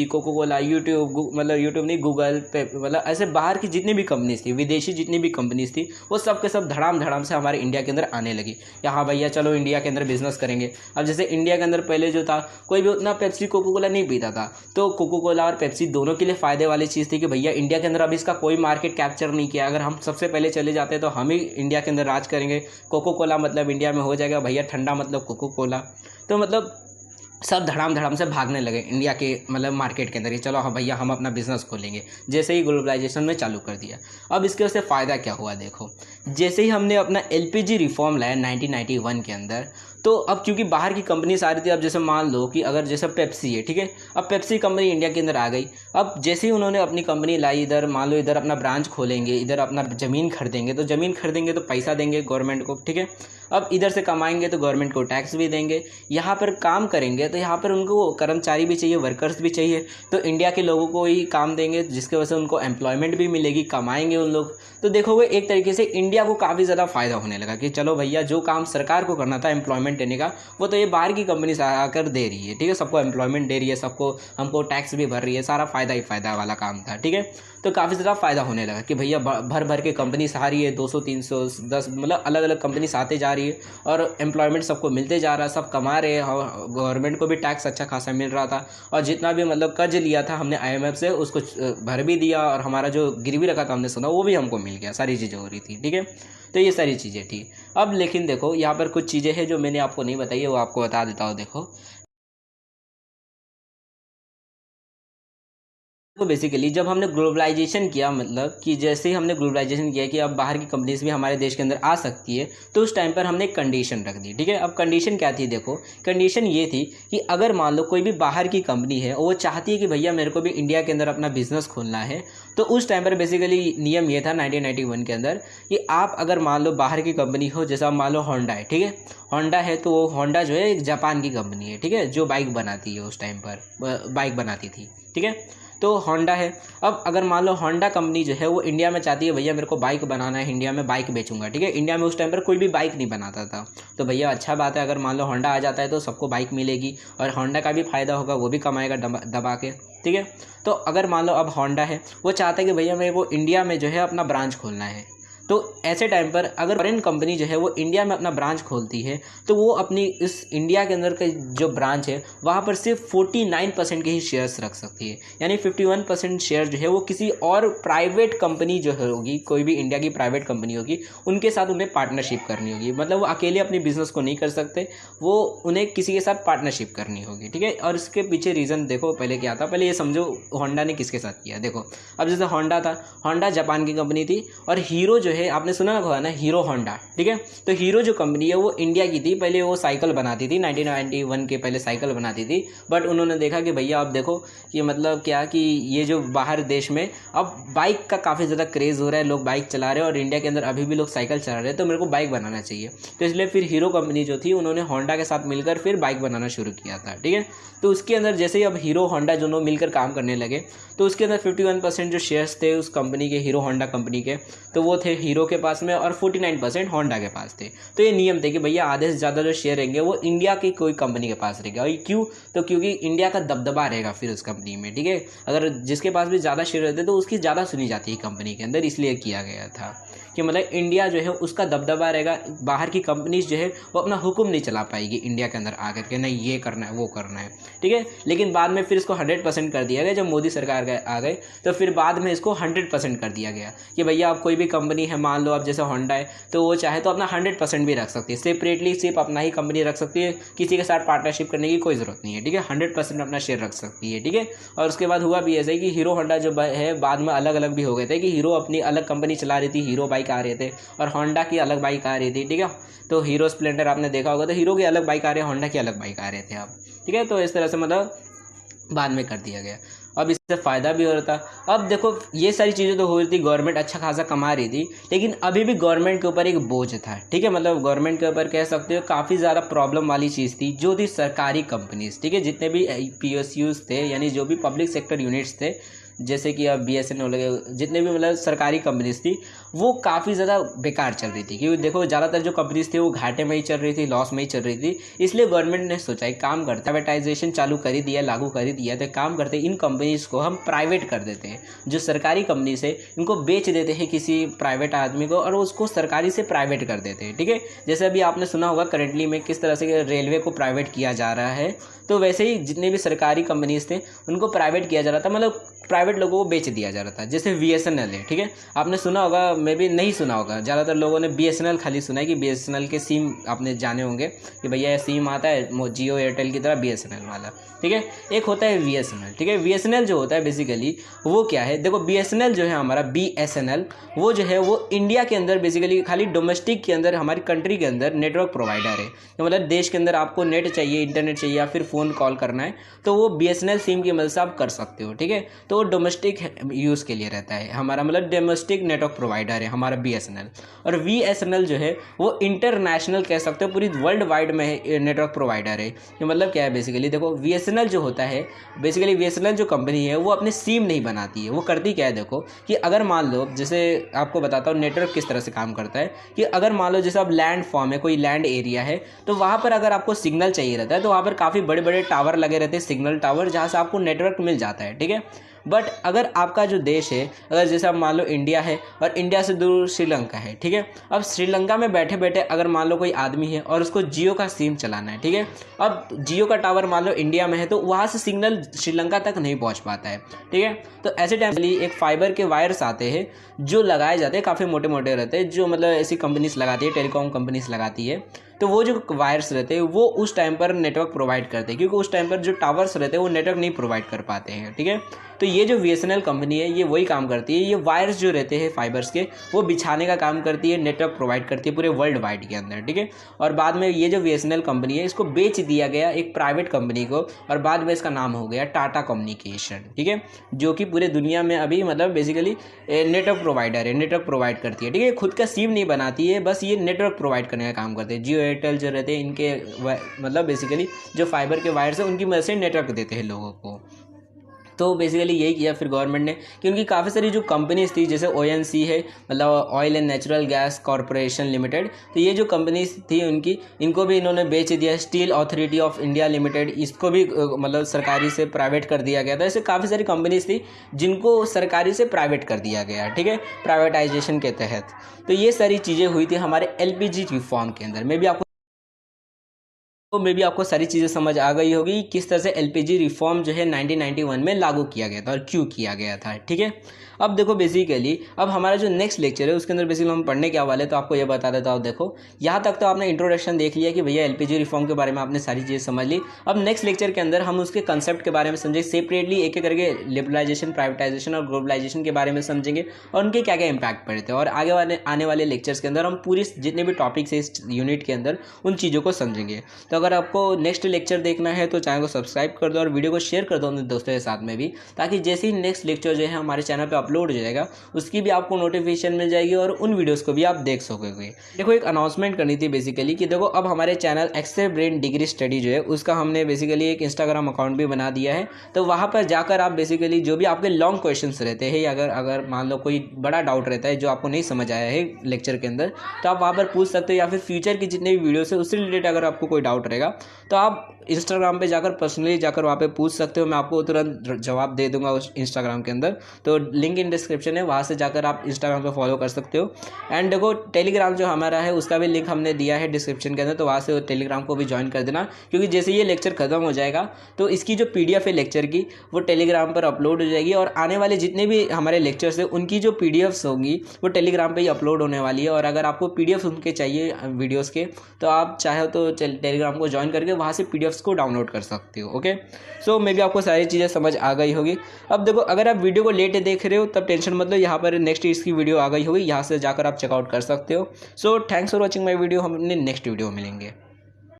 कोको कोला, मतलब यूट्यूब नहीं, गूगल, मतलब ऐसे बाहर की जितनी भी कंपनीज थी, विदेशी जितनी भी कंपनीज थी, वो सब के सब धड़ाम से हमारे इंडिया के अंदर आने लगी। यहाँ भैया चलो इंडिया के अंदर बिजनेस करेंगे। अब जैसे इंडिया के अंदर पहले जो था कोई भी उतना पेप्सी कोको कोला नहीं पीता था, तो कोको कोला और पेप्सी दोनों के लिए फ़ायदे वाली चीज़ थी कि भैया इंडिया के अंदर अब इसका कोई मार्केट कैप्चर नहीं किया, अगर हम सबसे पहले चले जाते हैं तो हम ही इंडिया के अंदर राज करेंगे। कोको कोला मतलब इंडिया में हो जाएगा भैया ठंडा मतलब कोको कोला, तो मतलब सब धड़ाम से भागने लगे इंडिया के मतलब मार्केट के अंदर ही, चलो हाँ भैया हम अपना बिजनेस खोलेंगे, जैसे ही ग्लोबलाइजेशन में चालू कर दिया। अब इसके वजह से फ़ायदा क्या हुआ देखो, जैसे ही हमने अपना LPG रिफॉर्म लाया 1991 के अंदर, तो अब क्योंकि बाहर की कंपनीज आ रही थी, अब जैसे मान लो कि अगर जैसे पेप्सी है, ठीक है, अब पेप्सी कंपनी इंडिया के अंदर आ गई। अब जैसे ही उन्होंने अपनी कंपनी लाई, इधर मान लो इधर अपना ब्रांच खोलेंगे, इधर अपना ज़मीन खरीदेंगे, तो ज़मीन खरीदेंगे तो पैसा देंगे गवर्नमेंट को, ठीक है, अब इधर से कमाएंगे तो गवर्नमेंट को टैक्स भी देंगे, यहाँ पर काम करेंगे तो यहाँ पर उनको कर्मचारी भी चाहिए, वर्कर्स भी चाहिए, तो इंडिया के लोगों को ही काम देंगे जिसकी वजह से उनको एम्प्लॉयमेंट भी मिलेगी, कमाएंगे उन लोग। तो देखोगे एक तरीके से इंडिया को काफ़ी ज़्यादा फ़ायदा होने लगा कि चलो भैया जो काम सरकार को करना था एम्प्लॉयमेंट एम्प्लॉयमेंट देने का, वो तो ये बाहर की कंपनी आकर दे रही है, ठीक है, सबको एम्प्लॉयमेंट दे रही है, सबको हमको टैक्स भी भर रही है, सारा फ़ायदा ही फ़ायदा वाला काम था, ठीक है। तो काफ़ी ज़्यादा फ़ायदा होने लगा कि भैया भर भर के कंपनी आ रही है, 200 300 10 मतलब अलग अलग कंपनी आते जा रही है और एम्प्लॉयमेंट सबको मिलते जा रहा है, सब कमा रहे हैं, गवर्नमेंट को भी टैक्स अच्छा खासा मिल रहा था और जितना भी मतलब कर्ज लिया था हमने IMF से उसको भर भी दिया और हमारा जो गिरवी रखा था हमने सुना वो भी हमको मिल गया, सारी चीज़ें हो रही थी, ठीक है। तो ये सारी चीज़ें थी। अब लेकिन देखो यहाँ पर कुछ चीज़ें हैं जो मैंने आपको नहीं बताई है, वो आपको बता देता हूँ। देखो तो बेसिकली जब हमने ग्लोबलाइजेशन किया, मतलब कि जैसे ही हमने ग्लोबलाइजेशन किया कि अब बाहर की कंपनीज भी हमारे देश के अंदर आ सकती है, तो उस टाइम पर हमने एक कंडीशन रख दी, ठीक है। अब कंडीशन क्या थी, देखो कंडीशन ये थी कि अगर मान लो कोई भी बाहर की कंपनी है और वो चाहती है कि भैया मेरे को भी इंडिया के अंदर अपना बिजनेस खोलना है, तो उस टाइम पर बेसिकली नियम ये था 1991 के अंदर कि आप अगर मान लो बाहर की कंपनी हो, जैसा मान लो होंडा है, ठीक है, होंडा है तो वो होंडा जो है एक जापान की कंपनी है, ठीक है, जो बाइक बनाती है, उस टाइम पर बाइक बनाती थी, ठीक है। तो होंडा है। अब अगर मान लो होंडा कंपनी जो है वो इंडिया में चाहती है भैया मेरे को बाइक बनाना है, इंडिया में बाइक बेचूंगा, ठीक है। इंडिया में उस टाइम पर कोई भी बाइक नहीं बनाता था, तो भैया अच्छा बात है, अगर मान लो होंडा आ जाता है तो सबको बाइक मिलेगी और होंडा का भी फायदा होगा, वो भी कमाएगा दबा के, ठीक है। तो अगर मान लो अब होंडा है, वो चाहता है कि भैया मेरे को इंडिया में जो है अपना ब्रांच खोलना है, तो ऐसे टाइम पर अगर फॉरेन कंपनी जो है वो इंडिया में अपना ब्रांच खोलती है, तो वो अपनी इस इंडिया के अंदर का जो ब्रांच है वहाँ पर सिर्फ 49% के ही शेयर्स रख सकती है, यानी 51% शेयर जो है वो किसी और प्राइवेट कंपनी जो होगी, कोई भी इंडिया की प्राइवेट कंपनी होगी, उनके साथ उन्हें पार्टनरशिप करनी होगी। मतलब वो अकेले अपनी बिजनेस को नहीं कर सकते, वो उन्हें किसी के साथ पार्टनरशिप करनी होगी, ठीक है। और इसके पीछे रीज़न देखो पहले क्या था, पहले ये समझो होंडा ने किसके साथ किया। देखो अब जैसे होंडा था, होंडा जापान की कंपनी थी और हीरो जो है आपने सुना होगा ना, हीरो होंडा, ठीक है। तो हीरो जो कंपनी है वो इंडिया की थी, पहले वो साइकिल बनाती थी, 1991 के पहले साइकिल बनाती थी, बट उन्होंने देखा कि भैया अब देखो कि मतलब क्या कि ये जो बाहर देश में अब बाइक का काफ़ी ज़्यादा क्रेज़ हो रहा है, लोग बाइक चला रहे हैं और इंडिया के अंदर अभी भी लोग साइकिल चला रहे हैं, तो मेरे को बाइक बनाना चाहिए। तो इसलिए फिर हीरो कंपनी जो थी उन्होंने होंडा के साथ मिलकर फिर बाइक बनाना शुरू किया था, ठीक है। तो उसके अंदर जैसे ही अब हीरो होंडा दोनों मिलकर काम करने लगे, तो उसके अंदर 51% जो शेयर्स थे उस कंपनी के, हीरो होंडा कंपनी के, तो वो थे हीरो के पास में और 49% होंडा के पास थे। तो ये नियम थे कि भैया आधे से ज़्यादा जो शेयर रहेंगे वो इंडिया की कोई कंपनी के पास रहेगा। और क्यों, तो क्योंकि इंडिया का दबदबा रहेगा फिर उस कंपनी में, ठीक है। अगर जिसके पास भी ज़्यादा शेयर रहते तो उसकी ज़्यादा सुनी जाती है कंपनी के अंदर, इसलिए किया गया था कि मतलब इंडिया जो है उसका दबदबा रहेगा, बाहर की कंपनीज जो है वो अपना हुक्म नहीं चला पाएगी इंडिया के अंदर आकर के, नहीं ये करना है वो करना है, ठीक है। लेकिन बाद में फिर इसको 100% कर दिया गया, जब मोदी सरकार आ गए तो फिर बाद में इसको 100% कर दिया गया कि भैया आप कोई भी कंपनी है, मान लो आप जैसे होंडा है, तो वो चाहे तो अपना 100% भी रख सकती है, सेपरेटली सिर्फ अपना ही कंपनी रख सकती है, किसी के साथ पार्टनरशिप करने की कोई ज़रूरत नहीं है, ठीक है। 100% अपना शेयर रख सकती है, ठीक है। और उसके बाद हुआ भी ऐसा ही कि हीरो होंडा जो है बाद में अलग अलग भी हो गए थे, कि हीरो अपनी अलग कंपनी चला रही थी, हीरो बाइक आ रहे थे और होंडा की अलग बाइक आ रही थी, ठीक है। तो हीरो स्प्लेंडर आपने देखा होगा, तो हीरो की अलग बाइक आ रही है, होंडा की अलग बाइक आ रहे थे आप, ठीक है। तो इस तरह से मतलब बाद में कर दिया गया। अब इससे फ़ायदा भी हो रहा था। अब देखो ये सारी चीज़ें तो हो रही थी, गवर्नमेंट अच्छा खासा कमा रही थी, लेकिन अभी भी गवर्नमेंट के ऊपर एक बोझ था, ठीक है। मतलब गवर्नमेंट के ऊपर कह सकते हो काफ़ी ज़्यादा प्रॉब्लम वाली चीज़ थी, जो थी सरकारी कंपनीज, ठीक है। जितने भी PSUs थे, यानी जो भी पब्लिक सेक्टर यूनिट्स थे, जैसे कि अब BSNL लगे, जितने भी मतलब सरकारी कंपनीज थी, वो काफ़ी ज़्यादा बेकार चल रही थी, क्योंकि देखो ज़्यादातर जो कंपनीज थी वो घाटे में ही चल रही थी, लॉस में ही चल रही थी। इसलिए गवर्नमेंट ने सोचा एक काम करते, प्राइवेटाइजेशन चालू कर ही दिया, लागू कर ही दिया, तो काम करते इन कंपनीज को हम प्राइवेट कर देते हैं, जो सरकारी कंपनीज है इनको बेच देते हैं किसी प्राइवेट आदमी को और उसको सरकारी से प्राइवेट कर देते हैं, ठीक है। जैसे अभी आपने सुना होगा करेंटली में किस तरह से रेलवे को प्राइवेट किया जा रहा है, तो वैसे ही जितने भी सरकारी कंपनीज थे उनको प्राइवेट किया जा रहा था, मतलब प्राइवेट लोगों को बेच दिया जा रहा था। जैसे BSNL है, ठीक है, आपने सुना होगा, मे भी नहीं सुना होगा, ज़्यादातर लोगों ने BSNL खाली सुना है कि BSNL के सिम आपने जाने होंगे कि भैया ये सिम आता है जियो एयरटेल की तरह BSNL वाला, ठीक है। एक होता है VSNL, ठीक है। VSNL जो होता है बेसिकली वो क्या है, देखो BSNL जो है हमारा BSNL, वो जो है वो इंडिया के अंदर बेसिकली खाली डोमेस्टिक के अंदर हमारी कंट्री के अंदर नेटवर्क प्रोवाइडर है, तो मतलब देश के अंदर आपको नेट चाहिए, इंटरनेट चाहिए या फिर फ़ोन कॉल करना है, तो वो BSNL सिम की मदद से आप कर सकते हो, ठीक है। तो वो डोमेस्टिक यूज़ के लिए रहता है, हमारा मतलब डोमेस्टिक नेटवर्क प्रोवाइडर है हमारा BSNL। और VSNL जो है वो इंटरनेशनल कह सकते हो, पूरी वर्ल्ड वाइड में नेटवर्क प्रोवाइडर है। ये मतलब क्या है बेसिकली, देखो VSNL जो होता है, बेसिकली VSNL जो कंपनी है वो अपने सिम नहीं बनाती है, वो करती क्या है, देखो कि अगर मान लो, जैसे आपको बताता हूँ नेटवर्क किस तरह से काम करता है, कि अगर मान लो जैसे अब लैंड फॉर्म है, कोई लैंड एरिया है, तो वहाँ पर अगर आपको सिग्नल चाहिए रहता है तो वहाँ पर काफ़ी बड़े बड़े टावर लगे रहते हैं, सिग्नल टावर, जहाँ से आपको नेटवर्क मिल जाता है, ठीक है। बट अगर आपका जो देश है, अगर जैसे अब मान लो इंडिया है और इंडिया से दूर श्रीलंका है, ठीक है। अब श्रीलंका में बैठे बैठे अगर मान लो कोई आदमी है और उसको जियो का सिम चलाना है, ठीक है। अब जियो का टावर मान लो इंडिया में है तो वहाँ से सिग्नल श्रीलंका तक नहीं पहुँच पाता है, ठीक है। तो ऐसे टाइम एक फाइबर के वायर्स आते हैं जो लगाए जाते हैं, काफ़ी मोटे मोटे रहते हैं, जो मतलब ऐसी कंपनीज लगाती है, टेलीकॉम कंपनीज लगाती है। तो वो जो वायर्स रहते हैं वो उस टाइम पर नेटवर्क प्रोवाइड करते हैं, क्योंकि उस टाइम पर जो टावर्स रहते हैं वो नेटवर्क नहीं प्रोवाइड कर पाते हैं, ठीक है। तो ये जो VSNL कंपनी है ये वही काम करती है, ये वायर्स जो रहते हैं फाइबर्स के वो बिछाने का काम करती है, नेटवर्क प्रोवाइड करती है पूरे वर्ल्ड वाइड के अंदर, ठीक है। और बाद में ये जो VSNL कंपनी है इसको बेच दिया गया एक प्राइवेट कंपनी को, और बाद में इसका नाम हो गया टाटा कम्युनिकेशन, ठीक है, जो कि पूरे दुनिया में अभी मतलब बेसिकली नेटवर्क प्रोवाइडर है, नेटवर्क प्रोवाइड करती है, ठीक है। खुद का सिम नहीं बनाती है, बस ये नेटवर्क प्रोवाइड करने का काम करते हैं। जियो एयरटेल जो रहते हैं इनके मतलब बेसिकली जो फाइबर के वायर्स हैं उनकी मदद से नेटवर्क देते हैं लोगों को। तो बेसिकली यही किया फिर गवर्नमेंट ने, कि उनकी काफ़ी सारी जो कंपनीज थी, जैसे ONC है, मतलब oil and natural gas corporation limited, तो ये जो कंपनीज थी उनकी, इनको भी इन्होंने बेच दिया। Steel authority of India limited, इसको भी मतलब सरकारी से प्राइवेट कर दिया गया था। ऐसे काफ़ी सारी कंपनीज थी जिनको सरकारी से प्राइवेट कर दिया गया, ठीक है, प्राइवेटाइजेशन के तहत। तो ये सारी चीज़ें हुई थी हमारे LPG रिफॉर्म के अंदर। मे भी आपको सारी चीज़ें समझ आ गई होगी किस तरह से LPG रिफॉर्म जो है 1991 में लागू किया गया था और क्यों किया गया था, ठीक है। अब देखो बेसिकली अब हमारा जो नेक्स्ट लेक्चर है उसके अंदर बेसिकली हम पढ़ने क्या वाले, तो आपको ये बता देता हूँ। देखो यहाँ तक तो आपने इंट्रोडक्शन देख लिया कि भैया LPG रिफॉर्म के बारे में आपने सारी चीज़ें समझ ली। अब नेक्स्ट लेक्चर के अंदर हम उसके कंसेप्ट के बारे में समझेंगे सेपरेटली, एक एक करके लिबरलाइजेशन, प्राइवेटाइजेशन और ग्लोबलाइजेशन के बारे में समझेंगे और उनके क्या क्या इंपैक्ट पड़ते हैं। और आने वाले लेक्चर्स के अंदर हम पूरी जितने भी टॉपिक्स है इस यूनिट के अंदर उन चीज़ों को समझेंगे। तो अगर आपको नेक्स्ट लेक्चर देखना है तो चैनल को सब्सक्राइब कर दो और वीडियो को शेयर कर दो अपने दोस्तों के साथ में भी, ताकि जैसे ही नेक्स्ट लेक्चर जो है हमारे चैनल पे अपलोड हो जाएगा उसकी भी आपको नोटिफिकेशन मिल जाएगी और उन वीडियोस को भी आप देख सकोगे। देखो एक अनाउंसमेंट करनी थी बेसिकली कि देखो अब हमारे channel Excel Brain Degree Study जो है उसका हमने बेसिकली एक इंस्टाग्राम अकाउंट भी बना दिया है। तो वहाँ पर जाकर आप बेसिकली जो भी आपके लॉन्ग क्वेश्चंस रहते हैं, अगर मान लो कोई बड़ा डाउट रहता है जो आपको नहीं समझ आया है लेक्चर के अंदर, तो आप वहाँ पर पूछ सकते हो, या फिर फ्यूचर की जितने भी वीडियोस है उससे रिलेटेड अगर आपको कोई डाउट रहेगा तो आप इंस्टाग्राम पे जाकर पर्सनली जाकर वहाँ पे पूछ सकते हो, मैं आपको तुरंत जवाब दे दूंगा उस इंस्टाग्राम के अंदर। तो लिंक इन डिस्क्रिप्शन है, वहाँ से जाकर आप इंस्टाग्राम पे फॉलो कर सकते हो। एंड देखो टेलीग्राम जो हमारा है उसका भी लिंक हमने दिया है डिस्क्रिप्शन के अंदर, तो वहाँ से टेलीग्राम को भी ज्वाइन कर देना, क्योंकि जैसे ये लेक्चर खत्म हो जाएगा तो इसकी जो PDF है लेक्चर की वो टेलीग्राम पर अपलोड हो जाएगी, और आने वाले जितने भी हमारे लेक्चर्स है उनकी जो PDFs होंगी वो टेलीग्राम पर ही अपलोड होने वाली है। और अगर आपको PDF उनके चाहिए वीडियोज़ के तो आप चाहे तो टेलीग्राम को ज्वाइन करके वहाँ से PDFs को डाउनलोड कर सकते हो। ओके, सो मे बी आपको सारी चीज़ें समझ आ गई होगी। अब देखो अगर आप वीडियो को लेट देख रहे हो तब टेंशन मत लो, यहाँ पर नेक्स्ट इसकी वीडियो आ गई होगी, यहाँ से जाकर आप चेकआउट कर सकते हो। So thanks for watching my video, हम अपने नेक्स्ट वीडियो में मिलेंगे।